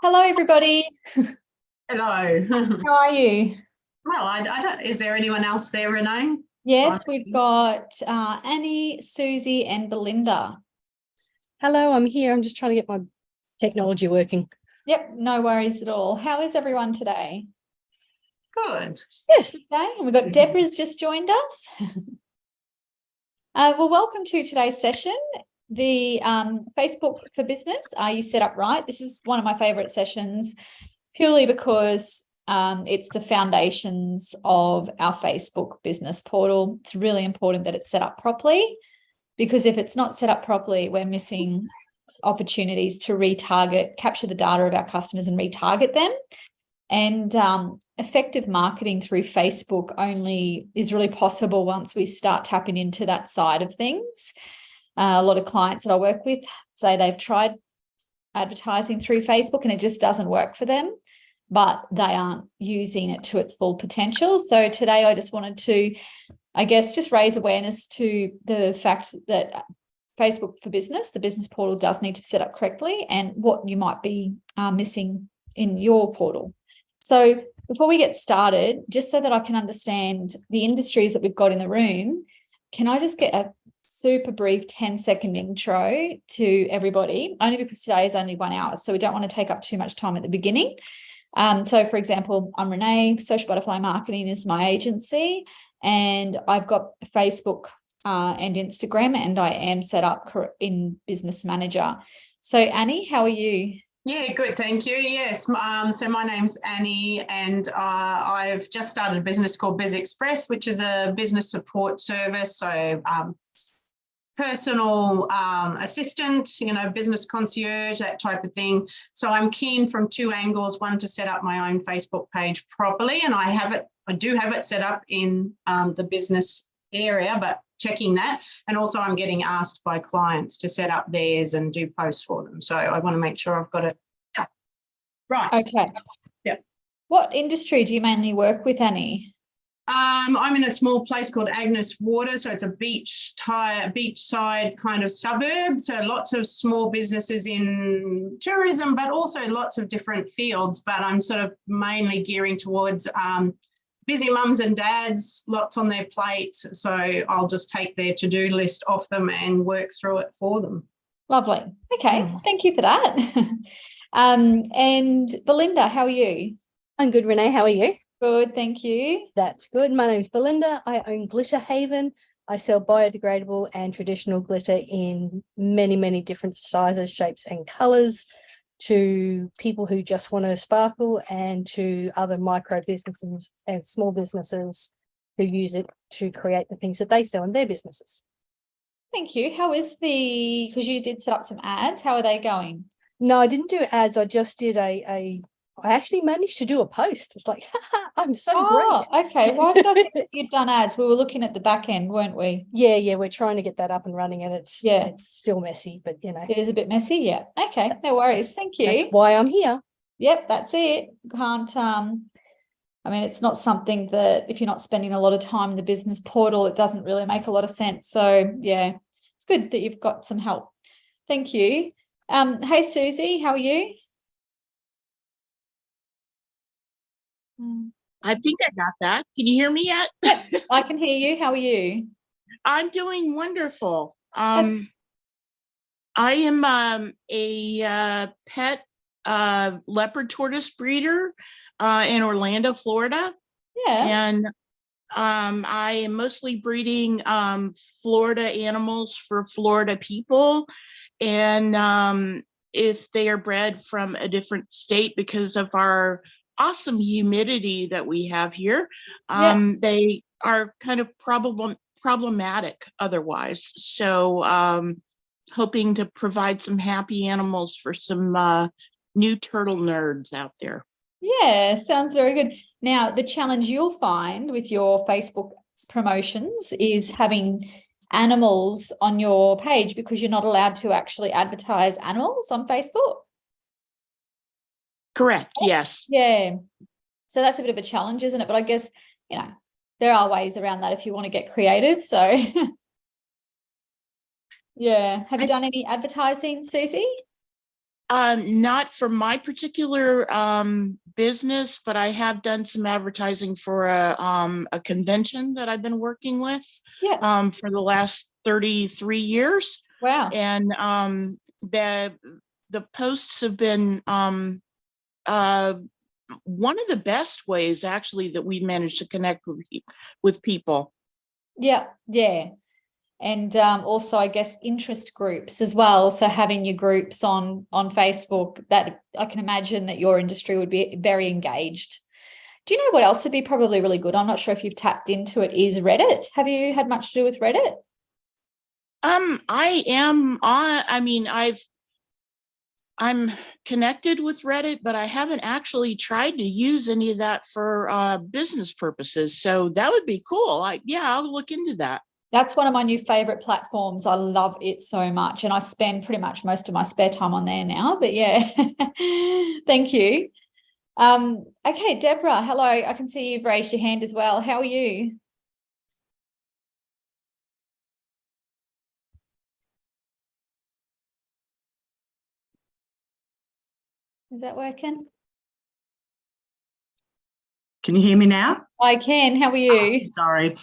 Hello, everybody. Hello. How are you? Well, I don't, is there anyone else there, Renee? Yes, we've got Annie, Susie, and Belinda. Hello, I'm here. I'm just trying to get my technology working. Yep, no worries at all. How is everyone today? Good. Good day. And we've got Deborah's just joined us. Well, welcome to today's session, the Facebook for Business. Are you set up right? This is one of my favourite sessions purely because it's the foundations of our Facebook business portal. It's really important that it's set up properly, because if it's not set up properly, we're missing opportunities to retarget, capture the data of our customers and retarget them. And effective marketing through Facebook only is really possible once we start tapping into that side of things. A lot of clients that I work with say they've tried advertising through Facebook and it just doesn't work for them, but they aren't using it to its full potential. So today I just wanted to, I guess, just raise awareness to the fact that Facebook for Business, the business portal, does need to be set up correctly and what you might be missing in your portal. So before we get started, just so that I can understand the industries that we've got in the room, can I just get a super brief 10-second intro to everybody, only because today is only 1 hour, so we don't want to take up too much time at the beginning. So, for example, I'm Renee. Social Butterfly Marketing is my agency, and I've got Facebook and Instagram, and I am set up in Business Manager. So, Annie, how are you? Yeah, good. Thank you. Yes. So my name's Annie, and I've just started a business called Biz Express, which is a business support service. So personal assistant, business concierge, that type of thing. So I'm keen from two angles: one, to set up my own Facebook page properly, and I do have it set up in the business area, but checking that. And also I'm getting asked by clients to set up theirs and do posts for them. So I want to make sure I've got it right. Okay. Yeah. What industry do you mainly work with, Annie? I'm in a small place called Agnes Water, so it's a beachside kind of suburb. So lots of small businesses in tourism, but also lots of different fields. But I'm sort of mainly gearing towards busy mums and dads, lots on their plate. So I'll just take their to-do list off them and work through it for them. Lovely. Okay, thank you for that. And Belinda, how are you? I'm good, Renee. How are you? Good, thank you. That's good. My name's Belinda. I own Glitter Haven. I sell biodegradable and traditional glitter in many, many different sizes, shapes, and colours to people who just want to sparkle, and to other micro businesses and small businesses who use it to create the things that they sell in their businesses. Thank you. How is because you did set up some ads, how are they going? No, I didn't do ads. I just did I actually managed to do a post. It's like, I'm so great. Okay. Why did I think that you'd done ads? We were looking at the back end, weren't we? Yeah, we're trying to get that up and running, and it's still messy, but It is a bit messy, yeah. Okay, no worries. Thank you. That's why I'm here. Yep, that's it. Can't it's not something that if you're not spending a lot of time in the business portal, it doesn't really make a lot of sense. So yeah, it's good that you've got some help. Thank you. Hey Susie, how are you? I think I got that. Can you hear me yet? Yep, I can hear you. How are you? I'm doing wonderful. I am a pet leopard tortoise breeder in Orlando, Florida. Yeah. And I am mostly breeding Florida animals for Florida people. And if they are bred from a different state, because of our awesome humidity that we have here, they are kind of problematic otherwise. So hoping to provide some happy animals for some new turtle nerds out there. Yeah, sounds very good. Now, the challenge you'll find with your Facebook promotions is having animals on your page, because you're not allowed to actually advertise animals on Facebook. Correct. Yes. Yeah. So that's a bit of a challenge, isn't it? But I guess, there are ways around that if you want to get creative. So yeah. Have you done any advertising, Susie? Not for my particular business, but I have done some advertising for a convention that I've been working with for the last 33 years. Wow. And the posts have been one of the best ways actually that we've managed to connect with people. Yeah. And also, I guess, interest groups as well. So having your groups on Facebook, that I can imagine that your industry would be very engaged. Do you know what else would be probably really good? I'm not sure if you've tapped into it, is Reddit. Have you had much to do with Reddit? I am on, I mean, I'm connected with Reddit, but I haven't actually tried to use any of that for business purposes. So that would be cool. I'll look into that. That's one of my new favorite platforms. I love it so much. And I spend pretty much most of my spare time on there now. But yeah, thank you. Okay, Deborah, hello. I can see you've raised your hand as well. How are you? Is that working? Can you hear me now? I can. How are you? Sorry.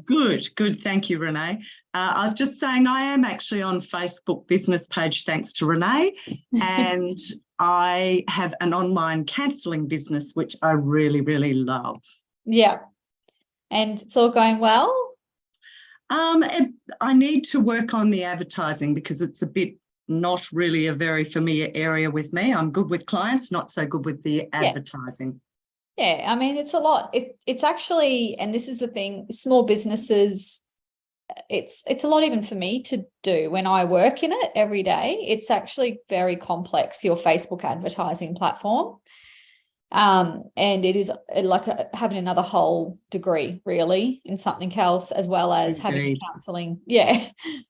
Good. Thank you, Renee. I was just saying I am actually on Facebook business page, thanks to Renee, and I have an online counselling business, which I really, really love. Yeah. And it's all going well? I need to work on the advertising because it's a bit not really a very familiar area with me. I'm good with clients, not so good with the advertising. Yeah, I mean, it's a lot. It's actually, and this is the thing, small businesses, it's a lot even for me to do when I work in it every day. It's actually very complex, your Facebook advertising platform. And it is like having another whole degree, really, in something else, as well as having counselling. Yeah.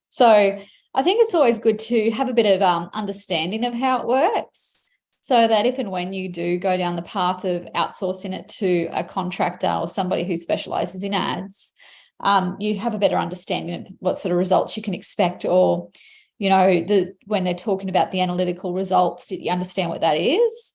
So I think it's always good to have a bit of understanding of how it works, so that if and when you do go down the path of outsourcing it to a contractor or somebody who specialises in ads, you have a better understanding of what sort of results you can expect, or, you know, when they're talking about the analytical results, you understand what that is.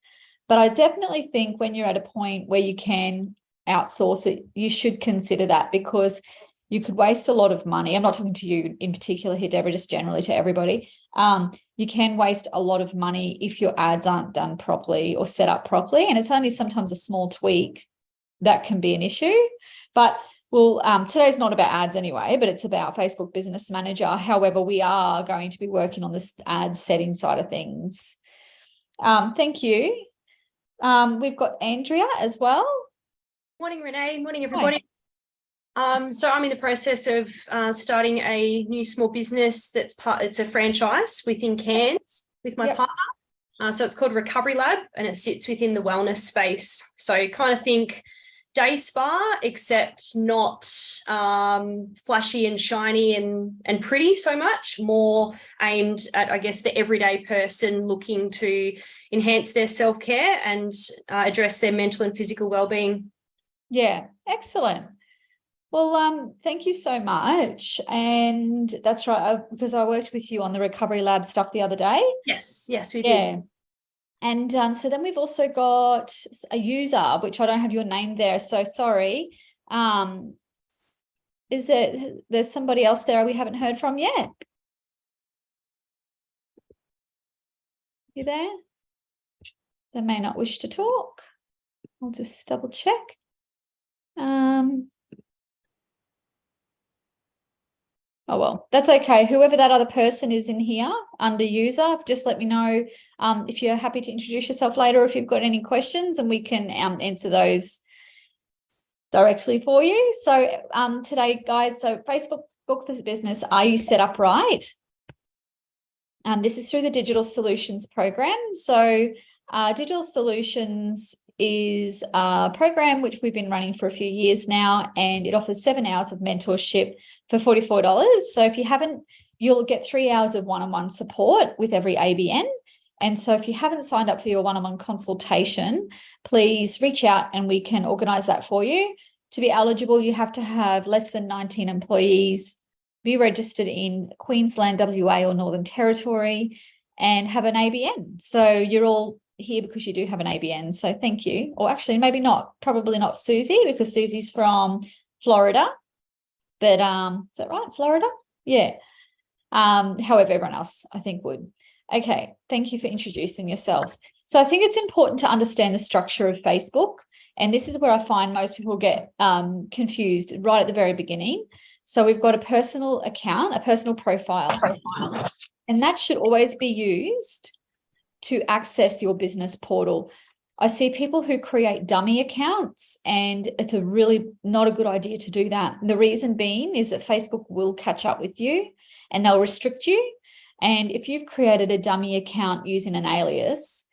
But I definitely think when you're at a point where you can outsource it, you should consider that, because you could waste a lot of money. I'm not talking to you in particular here, Deborah, just generally to everybody. You can waste a lot of money if your ads aren't done properly or set up properly. And it's only sometimes a small tweak that can be an issue. But today's not about ads anyway, but it's about Facebook Business Manager. However, we are going to be working on this ad setting side of things. Thank you. We've got Andrea as well. Morning, Renee. Morning, everybody. So I'm in the process of starting a new small business it's a franchise within Cairns with my partner. So it's called Recovery Lab, and it sits within the wellness space. So kind of think day spa, except not flashy and shiny and pretty so much, more aimed at, I guess, the everyday person looking to enhance their self-care and address their mental and physical well-being. Yeah, excellent. Well, thank you so much. And that's right, because I worked with you on the Recovery Lab stuff the other day. Yes, we did. Yeah. And so then we've also got a user, which I don't have your name there, so sorry. There's somebody else there we haven't heard from yet? You there? They may not wish to talk. I'll just double check. Oh, well, that's okay. Whoever that other person is in here under user, just let me know if you're happy to introduce yourself later, or if you've got any questions, and we can answer those directly for you. So today, guys, so Facebook for Business, are you set up right? This is through the Digital Solutions program. So Digital Solutions is a program which we've been running for a few years now, and it offers 7 hours of mentorship for $44. So if you haven't, you'll get 3 hours of one-on-one support with every ABN. And so if you haven't signed up for your one-on-one consultation, please reach out and we can organise that for you. To be eligible, you have to have less than 19 employees, be registered in Queensland, WA or Northern Territory, and have an ABN. So you're all here because you do have an ABN. So thank you. Or actually, maybe not, probably not Susie, because Susie's from Florida. But is that right? Florida? Yeah. However, everyone else, I think, would. Okay, thank you for introducing yourselves. So I think it's important to understand the structure of Facebook. And this is where I find most people get confused right at the very beginning. So we've got a personal account, a personal profile, and that should always be used to access your business portal. I see people who create dummy accounts, and it's a really not a good idea to do that. The reason being is that Facebook will catch up with you and they'll restrict you. And if you've created a dummy account using an alias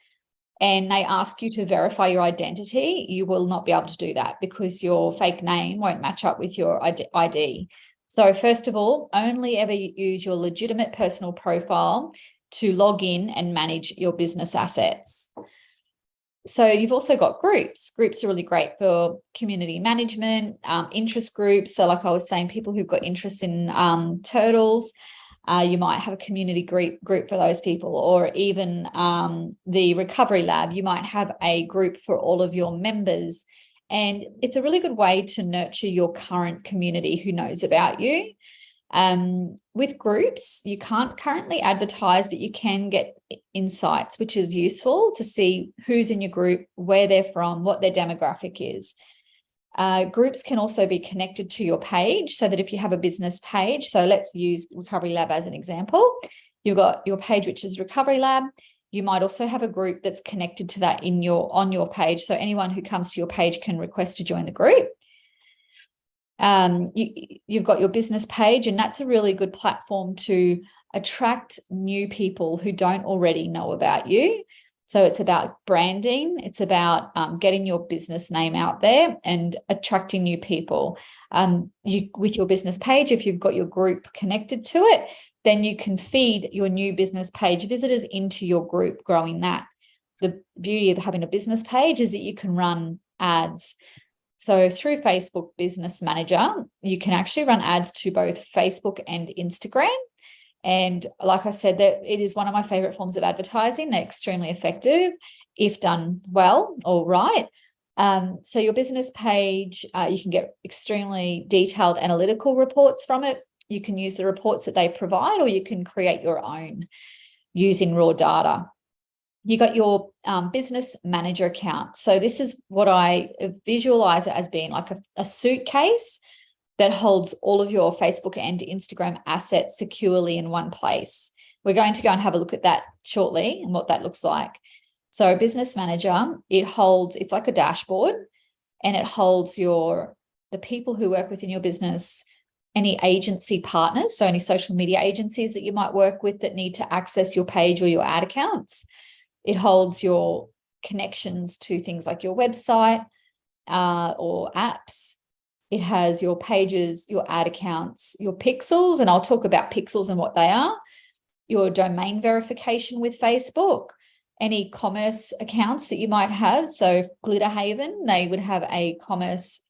and they ask you to verify your identity, you will not be able to do that because your fake name won't match up with your ID. So first of all, only ever use your legitimate personal profile to log in and manage your business assets. So you've also got groups. Groups are really great for community management, interest groups. So like I was saying, people who've got interest in turtles, you might have a community group for those people, or even the recovery lab, you might have a group for all of your members. And it's a really good way to nurture your current community who knows about you. With groups, you can't currently advertise, but you can get insights, which is useful to see who's in your group, where they're from, what their demographic is. Groups can also be connected to your page, so that if you have a business page, so let's use Recovery Lab as an example. You've got your page, which is Recovery Lab. You might also have a group that's connected to that on your page. So anyone who comes to your page can request to join the group. You've got your business page, and that's a really good platform to attract new people who don't already know about you. So it's about branding. It's about getting your business name out there and attracting new people. With your business page, if you've got your group connected to it, then you can feed your new business page visitors into your group, growing that. The beauty of having a business page is that you can run ads. So through Facebook Business Manager, you can actually run ads to both Facebook and Instagram. And like I said, that it is one of my favorite forms of advertising. They're extremely effective if done well or right. So your business page, you can get extremely detailed analytical reports from it. You can use the reports that they provide, or you can create your own using raw data. You got your business manager account. So this is what I visualize it as being like a suitcase that holds all of your Facebook and Instagram assets securely in one place. We're going to go and have a look at that shortly and what that looks like. So business manager, it's like a dashboard, and it holds the people who work within your business, any agency partners, so any social media agencies that you might work with that need to access your page or your ad accounts. It holds your connections to things like your website or apps. It has your pages, your ad accounts, your pixels, and I'll talk about pixels and what they are, your domain verification with Facebook, any commerce accounts that you might have. So Glitter Haven, they would have a commerce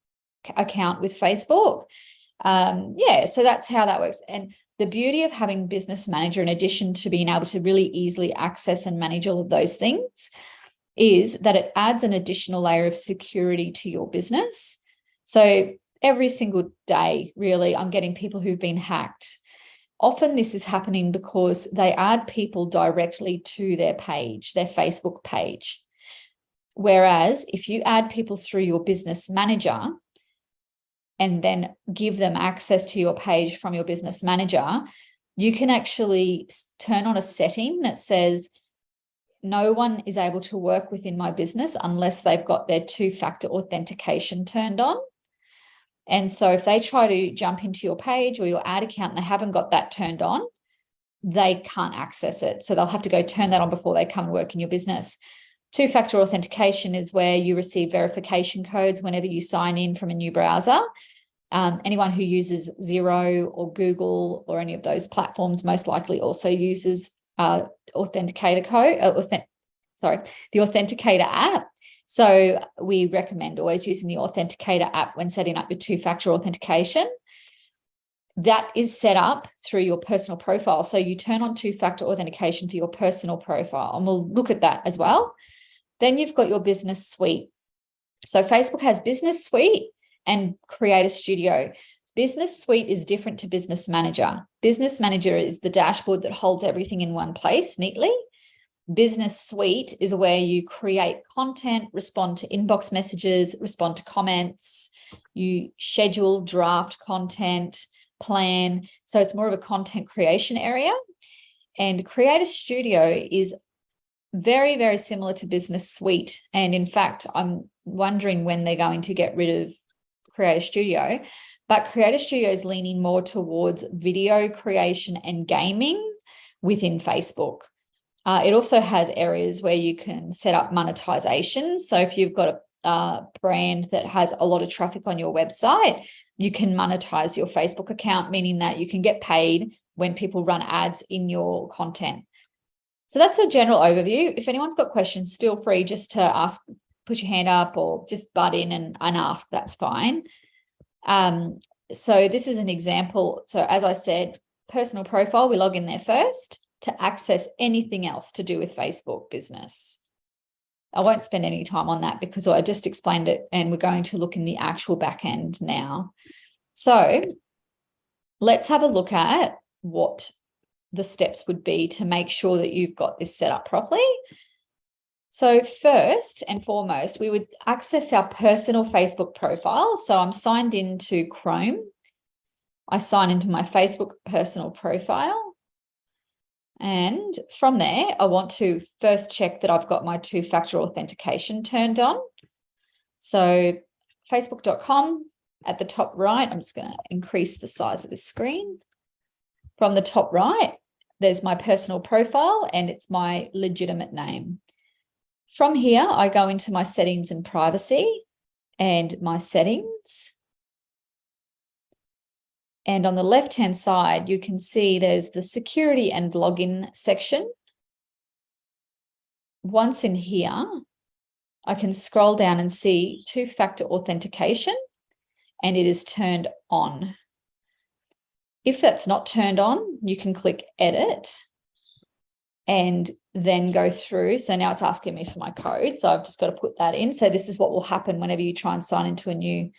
account with Facebook. So that's how that works. And the beauty of having Business Manager, in addition to being able to really easily access and manage all of those things, is that it adds an additional layer of security to your business. So every single day, really, I'm getting people who've been hacked. Often this is happening because they add people directly to their page, their Facebook page. Whereas if you add people through your Business Manager and then give them access to your page from your Business Manager, you can actually turn on a setting that says, no one is able to work within my business unless they've got their two-factor authentication turned on. And so if they try to jump into your page or your ad account and they haven't got that turned on, they can't access it. So they'll have to go turn that on before they come and work in your business. Two-factor authentication is where you receive verification codes whenever you sign in from a new browser. Anyone who uses Xero or Google or any of those platforms most likely also uses the Authenticator app. So we recommend always using the Authenticator app when setting up your two-factor authentication. that is set up through your personal profile. So you turn on two-factor authentication for your personal profile, and we'll look at that as well. Then you've got your business suite. So Facebook has Business Suite and Creator Studio. Business Suite is different to Business Manager. Business Manager is the dashboard that holds everything in one place neatly. Business Suite is where you create content, respond to inbox messages, respond to comments, you schedule, draft content, plan. So it's more of a content creation area. And Creator Studio is very, very similar to Business Suite. And in fact, I'm wondering when they're going to get rid of Creator Studio. But Creator Studio is leaning more towards video creation and gaming within Facebook. It also has areas where you can set up monetization. So if you've got a brand that has a lot of traffic on your website, you can monetize your Facebook account, meaning that you can get paid when people run ads in your content. So that's a general overview. If anyone's got questions, feel free just to ask, put your hand up or just butt in and ask, that's fine. So this is an example. So as I said, personal profile, we log in there first to access anything else to do with Facebook business. I won't spend any time on that because I just explained it, and we're going to look in the actual back end now. So let's have a look at what the steps would be to make sure that you've got this set up properly. So first and foremost, we would access our personal Facebook profile. So I'm signed into Chrome. I sign into my Facebook personal profile. And from there, I want to first check that I've got my two-factor authentication turned on. So facebook.com at the top right, I'm just going to increase the size of the screen. From the top right, there's my personal profile and it's my legitimate name. From here, I go into my settings and privacy and my settings. And on the left-hand side, you can see there's the security and login section. Once in here, I can scroll down and see two-factor authentication, and it is turned on. If that's not turned on, you can click Edit and then go through. So now it's asking me for my code. So I've just got to put that in. So this is what will happen whenever you try and sign into a new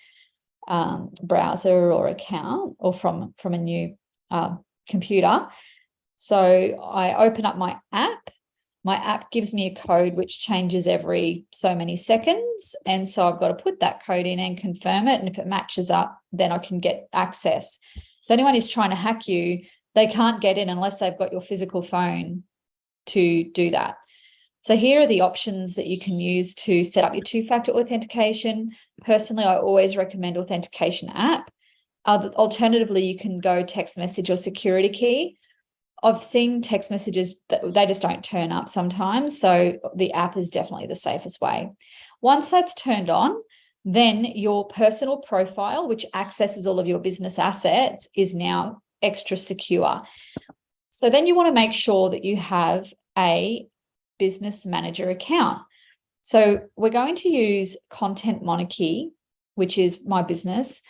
browser or account or from a new computer. So I open up my app. My app gives me a code which changes every so many seconds. And so I've got to put that code in and confirm it. And if it matches up, then I can get access. So anyone who's trying to hack you, they can't get in unless they've got your physical phone to do that. So here are the options that you can use to set up your two-factor authentication. Personally, I always recommend authentication app. Alternatively, you can go text message or security key. I've seen text messages that they just don't turn up sometimes. So the app is definitely the safest way. Once that's turned on, then your personal profile, which accesses all of your business assets, is now extra secure. So then you want to make sure that you have a business manager account. So we're going to use Content Monarchy, which is my business,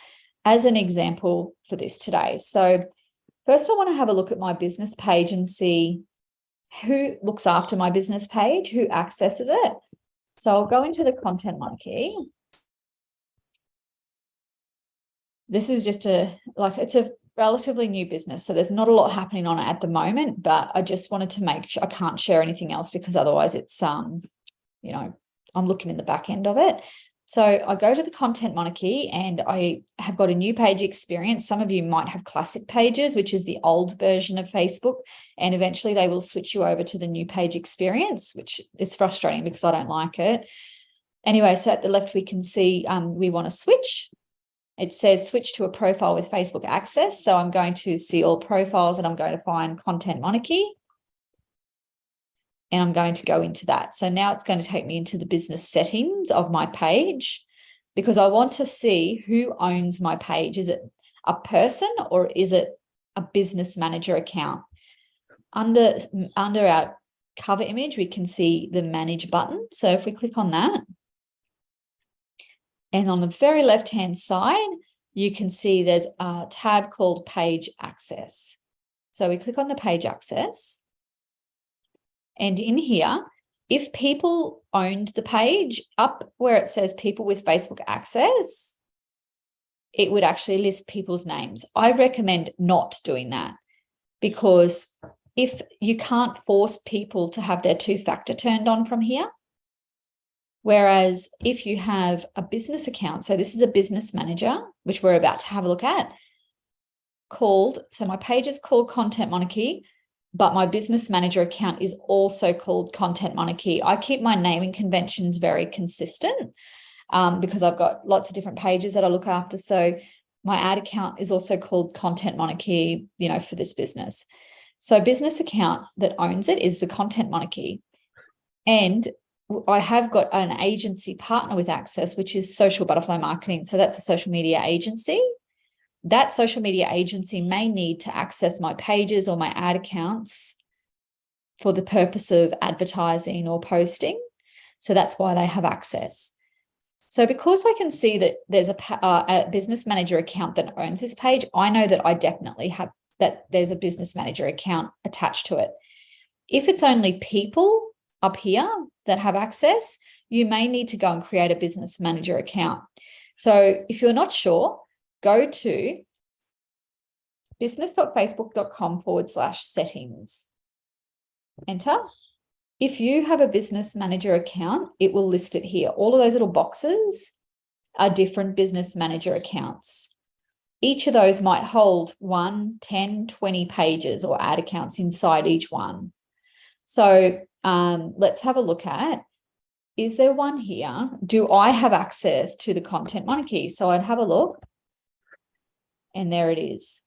as an example for this today. So first I want to have a look at my business page and see who looks after my business page, who accesses it. So I'll go into the Content Monarchy. This is just it's a relatively new business, so there's not a lot happening on it at the moment, but I just wanted to make sure I can't share anything else because otherwise it's I'm looking in the back end of it. So I go to the Content Monarchy and I have got a new page experience. Some of you might have classic pages, which is the old version of Facebook, and eventually they will switch you over to the new page experience, which is frustrating because I don't like it. Anyway, so at the left we can see we want to switch. It says switch to a profile with Facebook access. So I'm going to see all profiles and I'm going to find Content Monarchy. And I'm going to go into that. So now it's going to take me into the business settings of my page because I want to see who owns my page. Is it a person or is it a business manager account? Under our cover image, we can see the manage button. So if we click on that, and on the very left-hand side, you can see there's a tab called Page Access. So we click on the Page Access. And in here, if people owned the page, up where it says people with Facebook access, it would actually list people's names. I recommend not doing that, because if you can't force people to have their two-factor turned on from here, whereas if you have a business account, so this is a business manager, which we're about to have a look at, so my page is called Content Monarchy, but my business manager account is also called Content Monarchy. I keep my naming conventions very consistent because I've got lots of different pages that I look after. So my ad account is also called Content Monarchy, for this business. So business account that owns it is the Content Monarchy. And I have got an agency partner with access, which is Social Butterfly Marketing. So that's a social media agency. That social media agency may need to access my pages or my ad accounts for the purpose of advertising or posting. So that's why they have access. So because I can see that there's a business manager account that owns this page, I know that I definitely have that there's a business manager account attached to it. If it's only people up here that have access, you may need to go and create a business manager account. So if you're not sure, go to business.facebook.com/settings. Enter. If you have a business manager account, it will list it here. All of those little boxes are different business manager accounts. Each of those might hold 1, 10, 20 pages or ad accounts inside each one. So let's have a look at, is there one here? Do I have access to the Content Monarchy? So I'd have a look. And there it is.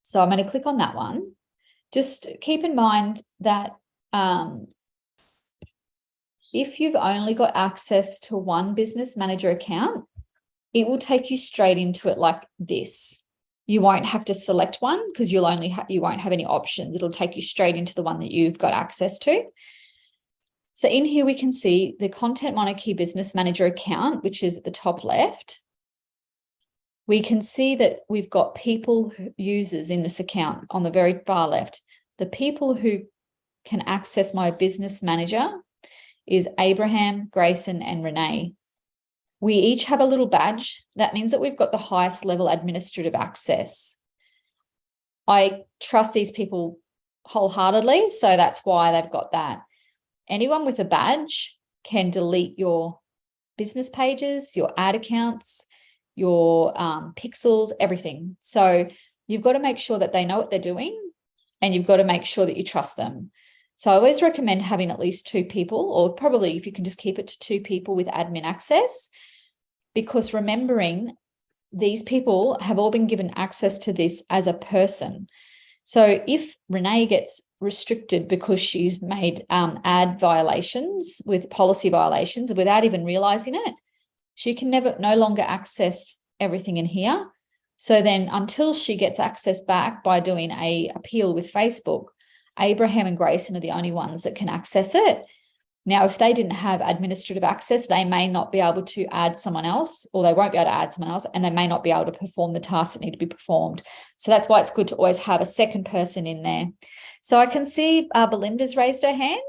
So I'm going to click on that one. Just keep in mind that if you've only got access to one business manager account, it will take you straight into it like this. You won't have to select one because you won't have any options. It'll take you straight into the one that you've got access to. So in here we can see the Content Monarchy business manager account, which is at the top left. We can see that we've got people, users in this account on the very far left. The people who can access my business manager is Abraham, Grayson, and Renee. We each have a little badge. That means that we've got the highest level administrative access. I trust these people wholeheartedly, so that's why they've got that. Anyone with a badge can delete your business pages, your ad accounts, your pixels, everything. So you've got to make sure that they know what they're doing, and you've got to make sure that you trust them. So I always recommend having at least 2 people, or probably if you can just keep it to 2 people with admin access, because remembering these people have all been given access to this as a person. So if Renee gets restricted because she's made ad violations with policy violations without even realizing it, she can no longer access everything in here. So then until she gets access back by doing an appeal with Facebook, Abraham and Grayson are the only ones that can access it. Now, if they didn't have administrative access, they may not be able to add someone else, or they won't be able to add someone else, and they may not be able to perform the tasks that need to be performed. So that's why it's good to always have a second person in there. So I can see Belinda's raised her hand.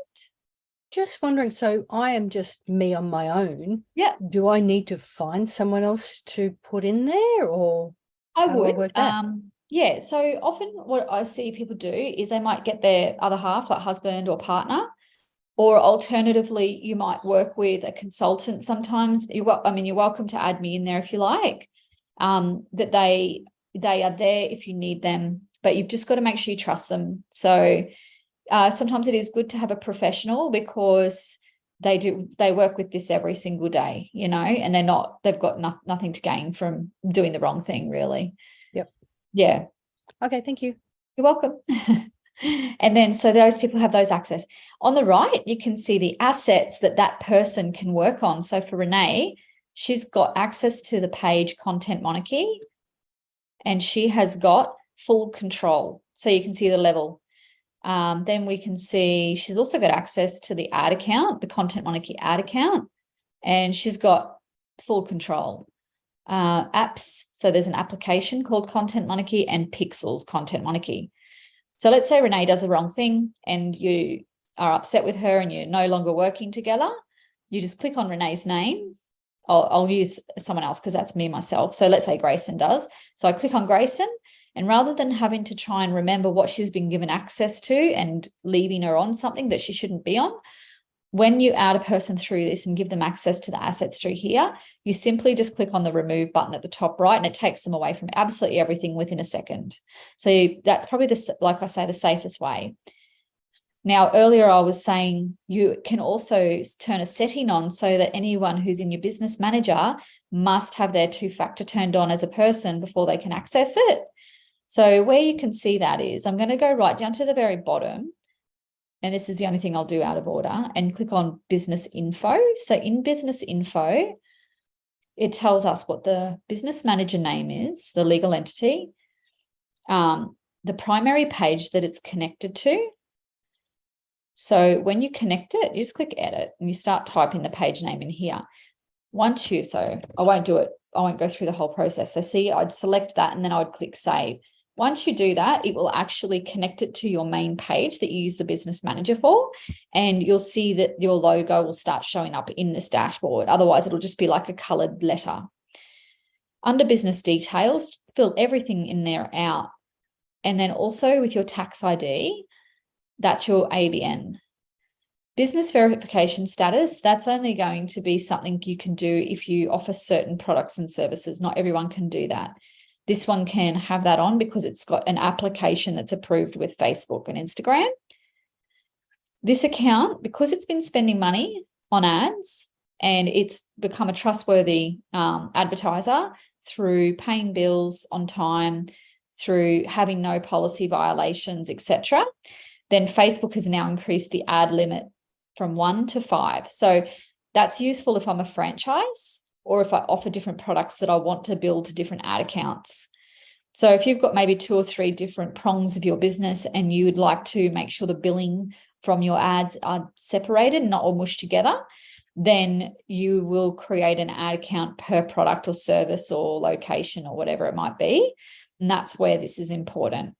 Just wondering, so I am just me on my own. Yeah. Do I need to find someone else to put in there, or I how do I work that? Yeah. So often what I see people do is they might get their other half, like husband or partner, or alternatively, you might work with a consultant. Sometimes you're welcome to add me in there if you like. That they are there if you need them, but you've just got to make sure you trust them. So sometimes it is good to have a professional, because they work with this every single day, and they've got nothing to gain from doing the wrong thing, really. Yep. Yeah. Okay. Thank you. You're welcome. And then, so those people have those access. On the right, you can see the assets that person can work on. So for Renee, she's got access to the page Content Monarchy, and she has got full control. So you can see the level. Then we can see she's also got access to the ad account, the Content Monarchy ad account, and she's got full control. apps. So there's an application called Content Monarchy and Pixels Content Monarchy. So let's say Renee does the wrong thing and you are upset with her and you're no longer working together. You just click on Renee's name. I'll use someone else because that's me, myself. So let's say Grayson does. So I click on Grayson, and rather than having to try and remember what she's been given access to and leaving her on something that she shouldn't be on, when you add a person through this and give them access to the assets through here, you simply just click on the remove button at the top right, and it takes them away from absolutely everything within a second. So that's probably, like I say, the safest way. Now, earlier I was saying you can also turn a setting on so that anyone who's in your business manager must have their two-factor turned on as a person before they can access it. So where you can see that is, I'm going to go right down to the very bottom, and this is the only thing I'll do out of order, and click on business info. So in business info, it tells us what the business manager name is, the legal entity, the primary page that it's connected to. So when you connect it, you just click edit and you start typing the page name in here. So I won't do it. I won't go through the whole process. So see, I'd select that and then I'd click save. Once you do that, it will actually connect it to your main page that you use the business manager for, and you'll see that your logo will start showing up in this dashboard. Otherwise, it'll just be like a colored letter. Under business details, fill everything in there out. And then also with your tax ID, that's your ABN. Business verification status, that's only going to be something you can do if you offer certain products and services. Not everyone can do that. This one can have that on because it's got an application that's approved with Facebook and Instagram. This account, because it's been spending money on ads and it's become a trustworthy advertiser through paying bills on time, through having no policy violations, etc., then Facebook has now increased the ad limit from 1 to 5. So that's useful if I'm a franchise or if I offer different products that I want to build different ad accounts. So if you've got maybe 2 or 3 different prongs of your business and you would like to make sure the billing from your ads are separated, not all mushed together, then you will create an ad account per product or service or location or whatever it might be. And that's where this is important.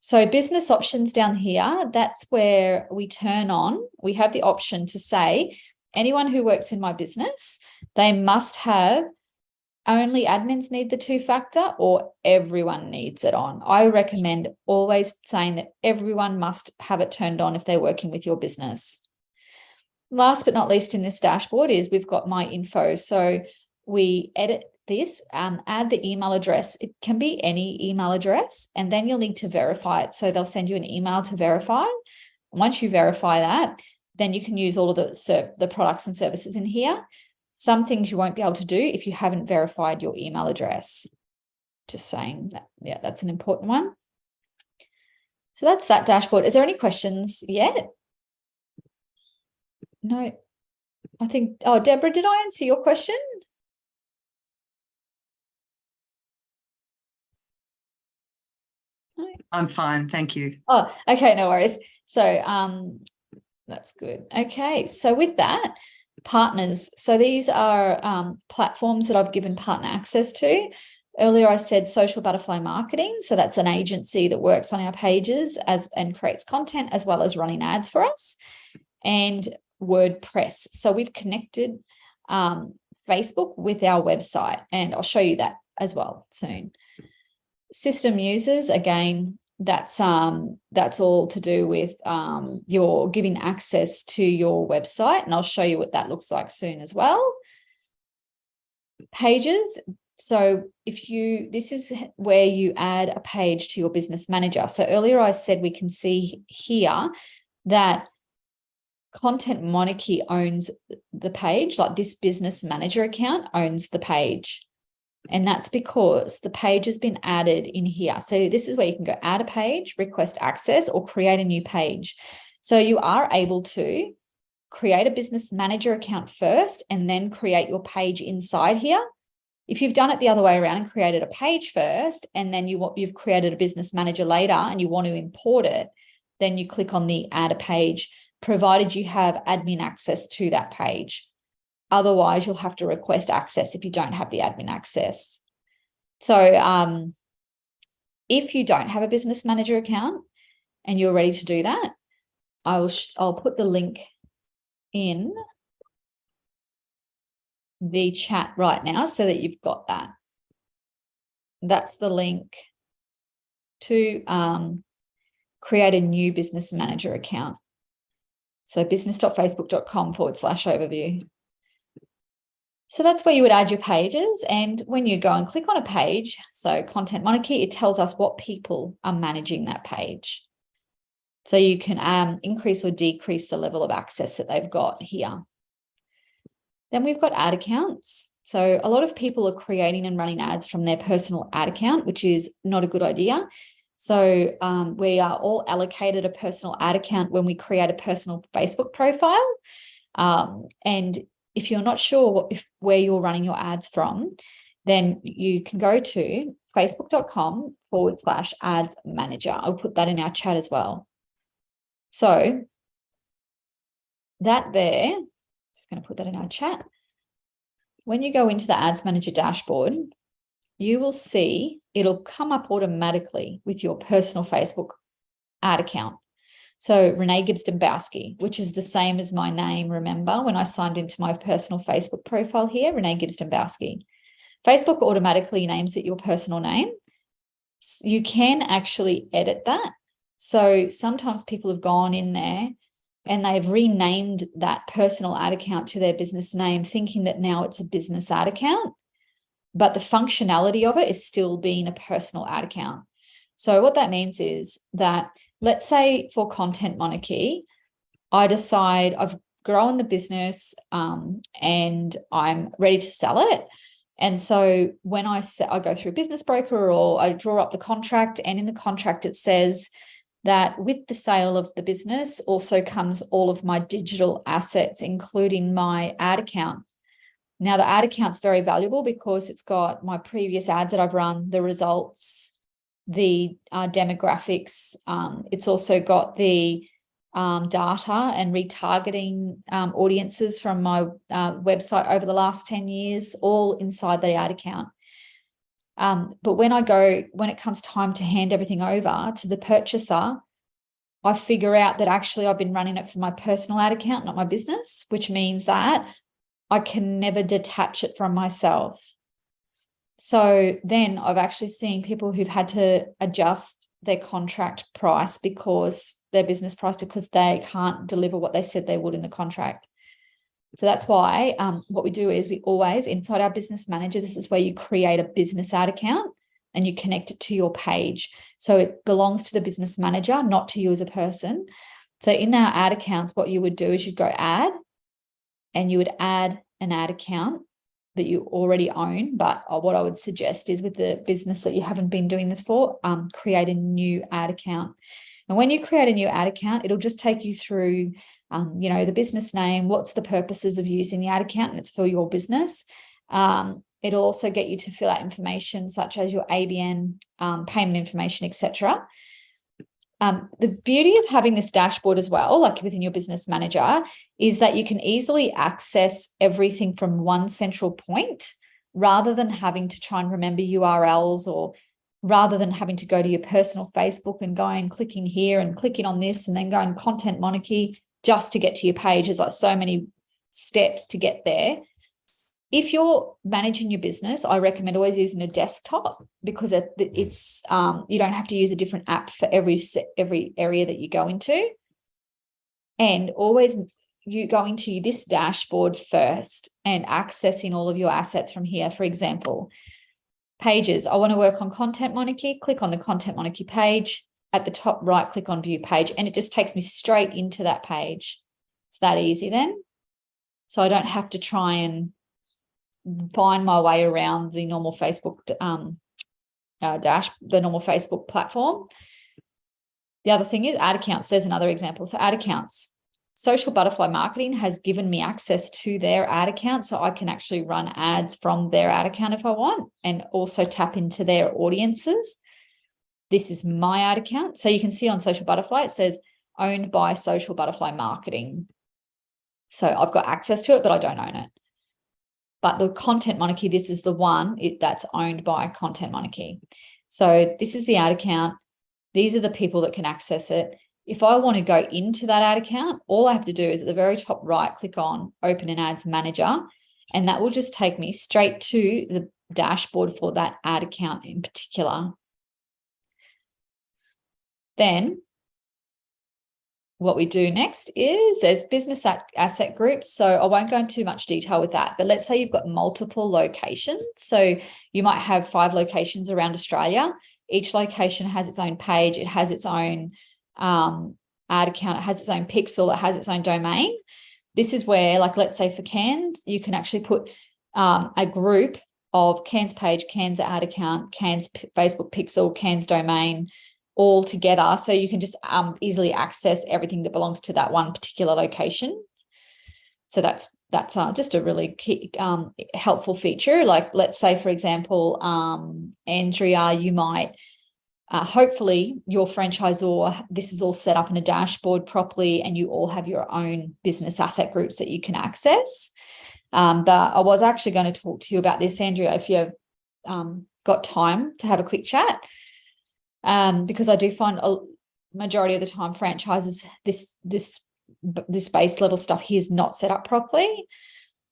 So business options down here, that's where we turn on. We have the option to say, anyone who works in my business, they must have, only admins need the 2-factor or everyone needs it on. I recommend always saying that everyone must have it turned on if they're working with your business. Last but not least in this dashboard is we've got my info. So we edit this, add the email address. It can be any email address, and then you'll need to verify it. So they'll send you an email to verify. Once you verify that, then you can use all of the products and services in here. Some things you won't be able to do if you haven't verified your email address. Just saying that, yeah, that's an important one. So that's that dashboard. Is there any questions yet? No, I think, oh, Deborah, did I answer your question? I'm fine, thank you. Oh, okay, no worries. So that's good. Okay, so with that, partners. So these are platforms that I've given partner access to. Earlier I said Social Butterfly Marketing. So that's an agency that works on our pages and creates content as well as running ads for us. And WordPress. So we've connected Facebook with our website, and I'll show you that as well soon. System users, again, that's all to do with your giving access to your website, and I'll show you what that looks like soon as well. Pages. So this is where you add a page to your business manager. So earlier I said we can see here that Content Monarchy owns the page, like this business manager account owns the page. And that's because the page has been added in here. So this is where you can go add a page, request access, or create a new page. So you are able to create a business manager account first and then create your page inside here. If you've done it the other way around and created a page first and then you've created a business manager later and you want to import it, then you click on the add a page, provided you have admin access to that page. Otherwise, you'll have to request access if you don't have the admin access. So if you don't have a business manager account and you're ready to do that, I'll put the link in the chat right now so that you've got that. That's the link to create a new business manager account. So business.facebook.com/overview. So that's where you would add your pages. And when you go and click on a page, so Content Monarchy, it tells us what people are managing that page. So you can increase or decrease the level of access that they've got here. Then we've got ad accounts. So a lot of people are creating and running ads from their personal ad account, which is not a good idea. So we are all allocated a personal ad account when we create a personal Facebook profile. And if you're not sure where you're running your ads from, then you can go to facebook.com/ads manager. I'll put that in our chat as well. So that there, just going to put that in our chat. When you go into the Ads Manager dashboard, you will see it'll come up automatically with your personal Facebook ad account. So Renee Gibbs Dombowski, which is the same as my name, remember, when I signed into my personal Facebook profile here, Renee Gibbs Dombowski. Facebook automatically names it your personal name. You can actually edit that. So sometimes people have gone in there and they've renamed that personal ad account to their business name, thinking that now it's a business ad account, but the functionality of it is still being a personal ad account. So what that means is that, let's say for Content Monarchy, I decide I've grown the business and I'm ready to sell it. And so when I go through a business broker or I draw up the contract, and in the contract it says that with the sale of the business also comes all of my digital assets, including my ad account. Now, the ad account's very valuable because it's got my previous ads that I've run, the results, the demographics. It's also got the data and retargeting audiences from my website over the last 10 years, all inside the ad account. But when it comes time to hand everything over to the purchaser, I figure out that actually I've been running it for my personal ad account, not my business, which means that I can never detach it from myself. So then I've actually seen people who've had to adjust their contract price because their business price, because they can't deliver what they said they would in the contract. So that's why what we do is we always, inside our business manager, this is where you create a business ad account and you connect it to your page. So it belongs to the business manager, not to you as a person. So in our ad accounts, what you would do is you'd go add, and you would add an ad account that you already own. But what I would suggest is with the business that you haven't been doing this for, create a new ad account. And when you create a new ad account, it'll just take you through the business name, what's the purposes of using the ad account, and it's for your business. It'll also get you to fill out information such as your ABN, payment information, etc. The beauty of having this dashboard as well, like within your business manager, is that you can easily access everything from one central point rather than having to try and remember URLs, or rather than having to go to your personal Facebook and going clicking here and clicking on this and then going Content Monarchy just to get to your page. There's like so many steps to get there. If you're managing your business, I recommend always using a desktop, because it's you don't have to use a different app for every area that you go into. And always you go into this dashboard first and accessing all of your assets from here. For example, pages. I want to work on Content Monarchy. Click on the Content Monarchy page. At the top right, click on View Page, and it just takes me straight into that page. It's that easy then. So I don't have to try and find my way around the normal Facebook the normal Facebook platform. The other thing is ad accounts. There's another example. So ad accounts. Social Butterfly Marketing has given me access to their ad account, so I can actually run ads from their ad account if I want, and also tap into their audiences. This is my ad account. So you can see on Social Butterfly, it says owned by Social Butterfly Marketing. So I've got access to it, but I don't own it. but the Content Monarchy, this is the one that's owned by Content Monarchy. So this is the ad account. These are the people that can access it. If I want to go into that ad account, all I have to do is at the very top right, click on Open an Ads Manager, and that will just take me straight to the dashboard for that ad account in particular. Then what we do next is there's business asset groups. So I won't go into too much detail with that, but let's say you've got multiple locations. So you might have 5 locations around Australia. Each location has its own page. It has its own ad account. It has its own pixel. It has its own domain. This is where, like, let's say for Cairns, you can actually put a group of Cairns page, Cairns ad account, Cairns Facebook pixel, Cairns domain, all together, so you can just easily access everything that belongs to that one particular location. So that's just a really key, helpful feature. Like, let's say, for example, Andrea, you might hopefully your franchisor, this is all set up in a dashboard properly, and you all have your own business asset groups that you can access. But I was actually going to talk to you about this, Andrea, if you've got time to have a quick chat. Because I do find a majority of the time franchises, this base level stuff here is not set up properly.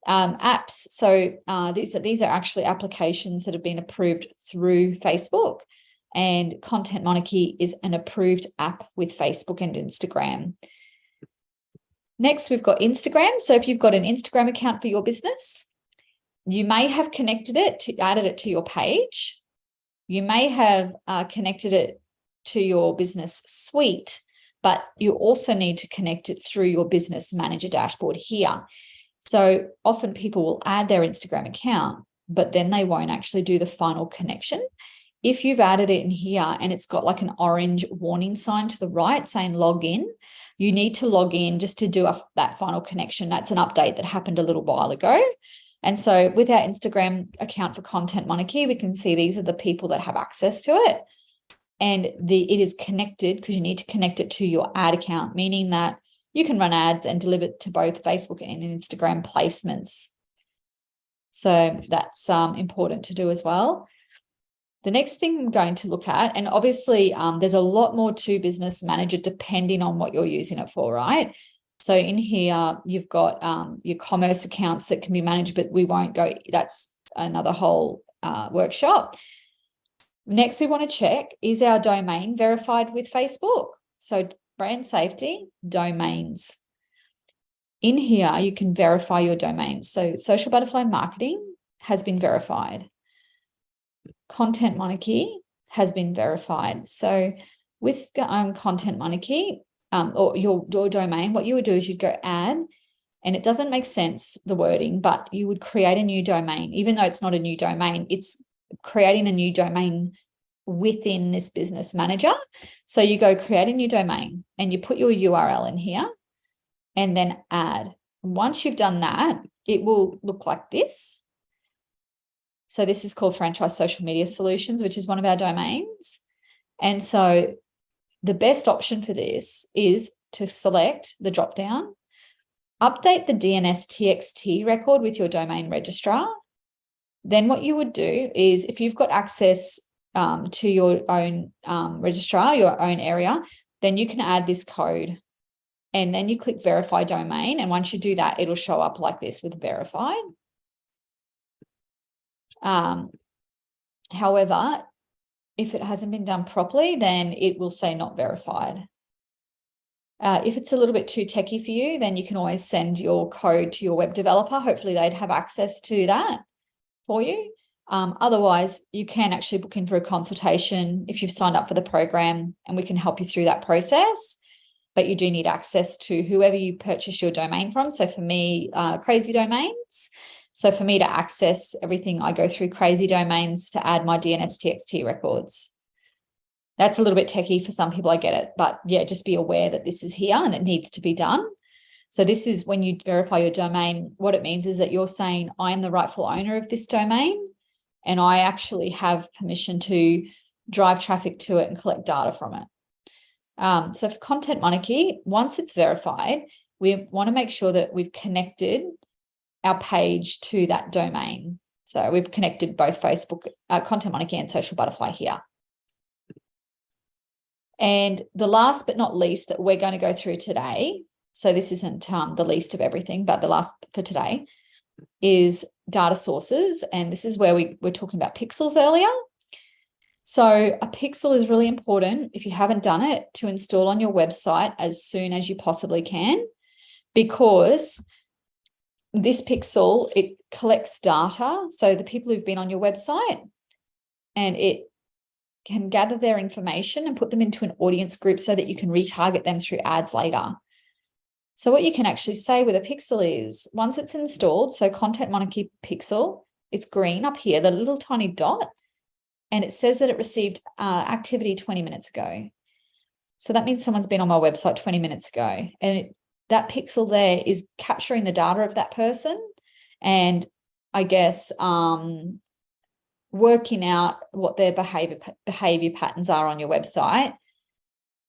Apps, so these are actually applications that have been approved through Facebook, and Content Monarchy is an approved app with Facebook and Instagram. Next, we've got Instagram. So if you've got an Instagram account for your business, you may have added it to your page. You may have connected it to your business suite, but you also need to connect it through your business manager dashboard here. So often people will add their Instagram account, but then they won't actually do the final connection. If you've added it in here and it's got like an orange warning sign to the right saying log in, you need to log in just to do that final connection. That's an update that happened a little while ago. And so with our Instagram account for Content Monarchy, we can see these are the people that have access to it. And it is connected because you need to connect it to your ad account, meaning that you can run ads and deliver it to both Facebook and Instagram placements. So that's important to do as well. The next thing I'm going to look at, and obviously there's a lot more to Business Manager depending on what you're using it for, right? So in here, you've got your commerce accounts that can be managed, but we won't go, that's another whole workshop. Next, we want to check, is our domain verified with Facebook? So brand safety, domains. In here, you can verify your domains. So Social Butterfly Marketing has been verified. Content Monarchy has been verified. So with Content Monarchy, or your domain, what you would do is you'd go add, and it doesn't make sense, the wording, but you would create a new domain. Even though it's not a new domain, it's creating a new domain within this business manager. So you go create a new domain and you put your URL in here and then add. Once you've done that, it will look like this. So this is called Franchise Social Media Solutions, which is one of our domains. And so the best option for this is to select the drop-down, update the DNS TXT record with your domain registrar. Then what you would do is, if you've got access to your own registrar, your own area, then you can add this code. And then you click Verify Domain. And once you do that, it'll show up like this with verified. However, if it hasn't been done properly, then it will say not verified. If it's a little bit too techie for you, then you can always send your code to your web developer. Hopefully they'd have access to that for you. Otherwise, you can actually book in for a consultation if you've signed up for the program, and we can help you through that process. But you do need access to whoever you purchase your domain from. So for me, Crazy Domains. So for me to access everything, I go through Crazy Domains to add my DNS TXT records. That's a little bit techie for some people, I get it. But yeah, just be aware that this is here and it needs to be done. So this is when you verify your domain, what it means is that you're saying, I am the rightful owner of this domain, and I actually have permission to drive traffic to it and collect data from it. So for Content Monarchy, once it's verified, we want to make sure that we've connected our page to that domain. So we've connected both Facebook, Content Monarchy and Social Butterfly here. And the last but not least that we're going to go through today, so this isn't the least of everything, but the last for today is data sources. And this is where we were talking about pixels earlier. So a pixel is really important, if you haven't done it, to install on your website as soon as you possibly can, because this pixel, it collects data. So the people who've been on your website, and it can gather their information and put them into an audience group so that you can retarget them through ads later. So what you can actually say with a pixel is, once it's installed, so Content Monarchy pixel, it's green up here, the little tiny dot, and it says that it received activity 20 minutes ago. So that means someone's been on my website 20 minutes ago, and that pixel there is capturing the data of that person, and I guess working out what their behavior patterns are on your website.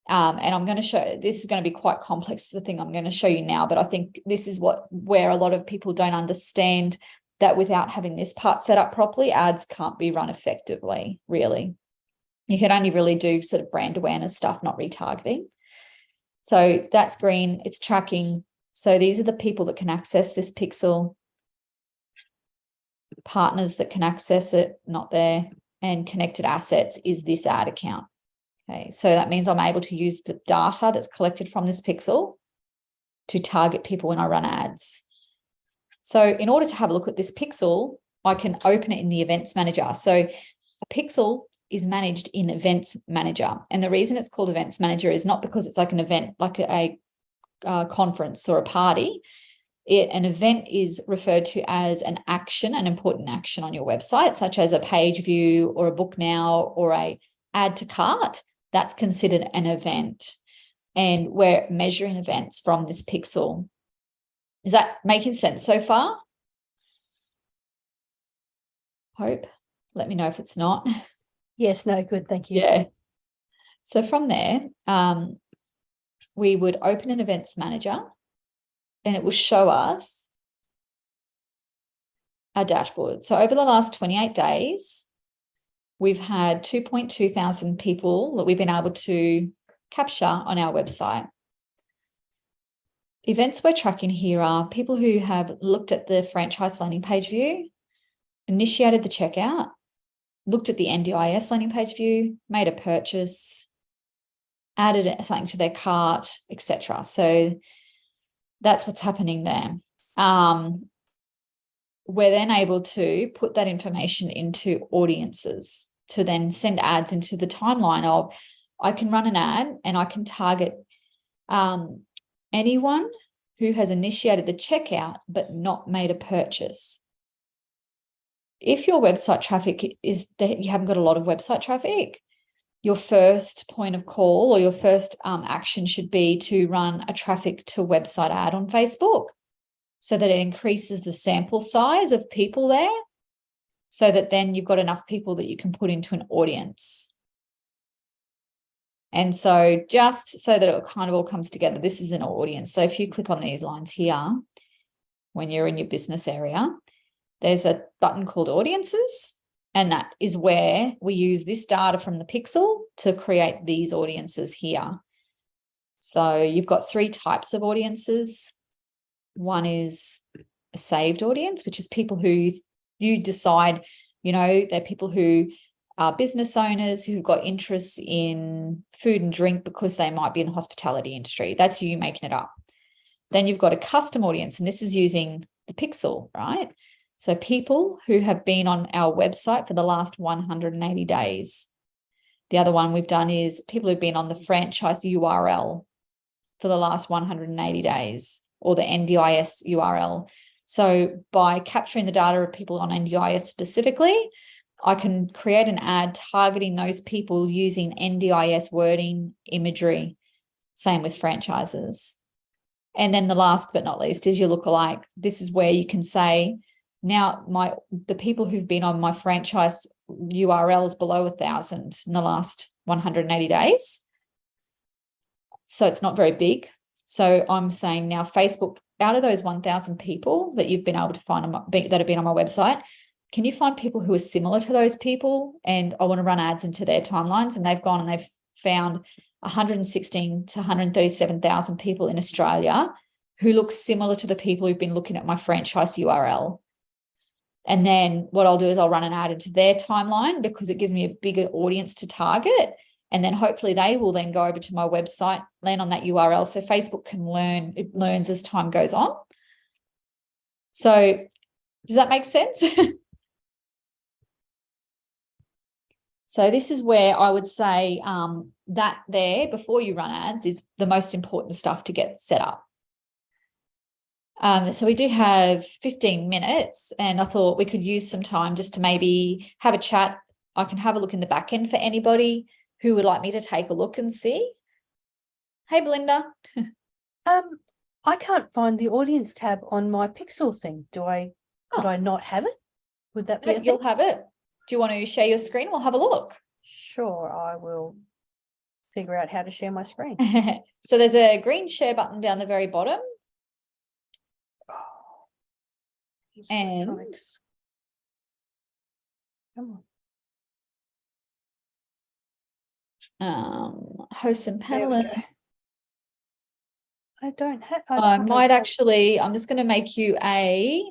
And I'm going to show, this is going to be quite complex, the thing I'm going to show you now, but I think this is where a lot of people don't understand that without having this part set up properly, ads can't be run effectively, really. You can only really do sort of brand awareness stuff, not retargeting. So that's green, it's tracking. So these are the people that can access this pixel, partners that can access it, not there, and connected assets is this ad account. Okay, so that means I'm able to use the data that's collected from this pixel to target people when I run ads. So in order to have a look at this pixel, I can open it in the Events Manager. So a pixel is managed in Events Manager. And the reason it's called Events Manager is not because it's like an event, like a conference or a party. An event is referred to as an action, an important action on your website, such as a page view or a book now or a add to cart. That's considered an event. And we're measuring events from this pixel. Is that making sense so far? Hope. Let me know if it's not. Yes, no, good, thank you. Yeah. So from there, we would open an Events Manager and it will show us our dashboard. So over the last 28 days, we've had 2.2 thousand people that we've been able to capture on our website. Events we're tracking here are people who have looked at the franchise landing page view, initiated the checkout, looked at the NDIS landing page view, made a purchase, added something to their cart, etc. So that's what's happening there. We're then able to put that information into audiences to then send ads into the timeline of, I can run an ad and I can target anyone who has initiated the checkout but not made a purchase. If your website traffic is that you haven't got a lot of website traffic, your first point of call or your first action should be to run a traffic to website ad on Facebook so that it increases the sample size of people there so that then you've got enough people that you can put into an audience. And so just so that it kind of all comes together, this is an audience. So if you click on these lines here, when you're in your business area, there's a button called Audiences, and that is where we use this data from the pixel to create these audiences here. So you've got 3 types of audiences. One is a saved audience, which is people who you decide, they're people who are business owners who've got interests in food and drink because they might be in the hospitality industry. That's you making it up. Then you've got a custom audience, and this is using the pixel, right? So people who have been on our website for the last 180 days. The other one we've done is people who've been on the franchise URL for the last 180 days, or the NDIS URL. So by capturing the data of people on NDIS specifically, I can create an ad targeting those people using NDIS wording, imagery. Same with franchises. And then the last but not least is your lookalike. This is where you can say, now the people who've been on my franchise URLs below 1,000 in the last 180 days. So it's not very big. So I'm saying now Facebook out of those 1,000 people that you've been able to find that have been on my website, can you find people who are similar to those people? And I want to run ads into their timelines. And they've gone and they've found 116 to 137,000 people in Australia who look similar to the people who've been looking at my franchise URL. And then what I'll do is I'll run an ad into their timeline because it gives me a bigger audience to target. And then hopefully they will then go over to my website, land on that URL. So Facebook can learn, it learns as time goes on. So does that make sense? So this is where I would say that there, before you run ads, is the most important stuff to get set up. So we do have 15 minutes, and I thought we could use some time just to maybe have a chat. I can have a look in the back end for anybody who would like me to take a look and see. Hey, Belinda. I can't find the audience tab on my Pixel thing. Could I not have it? Would that be a thing? You'll have it. Do you want to share your screen? We'll have a look. Sure, I will figure out how to share my screen. So there's a green share button down the very bottom. And come on. Hosts and panelists. I don't have. I'm just going to make you a.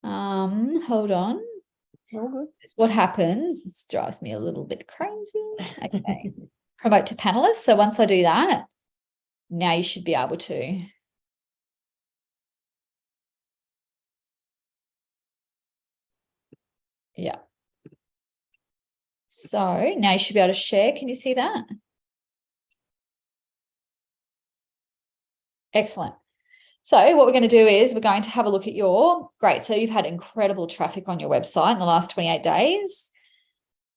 Hold on. All good. What happens? It drives me a little bit crazy. Okay. Promote to panelists. So once I do that, now you should be able to. Yeah. So now you should be able to share. Can you see that? Excellent. So what we're going to do is we're going to have a look at great. So you've had incredible traffic on your website in the last 28 days.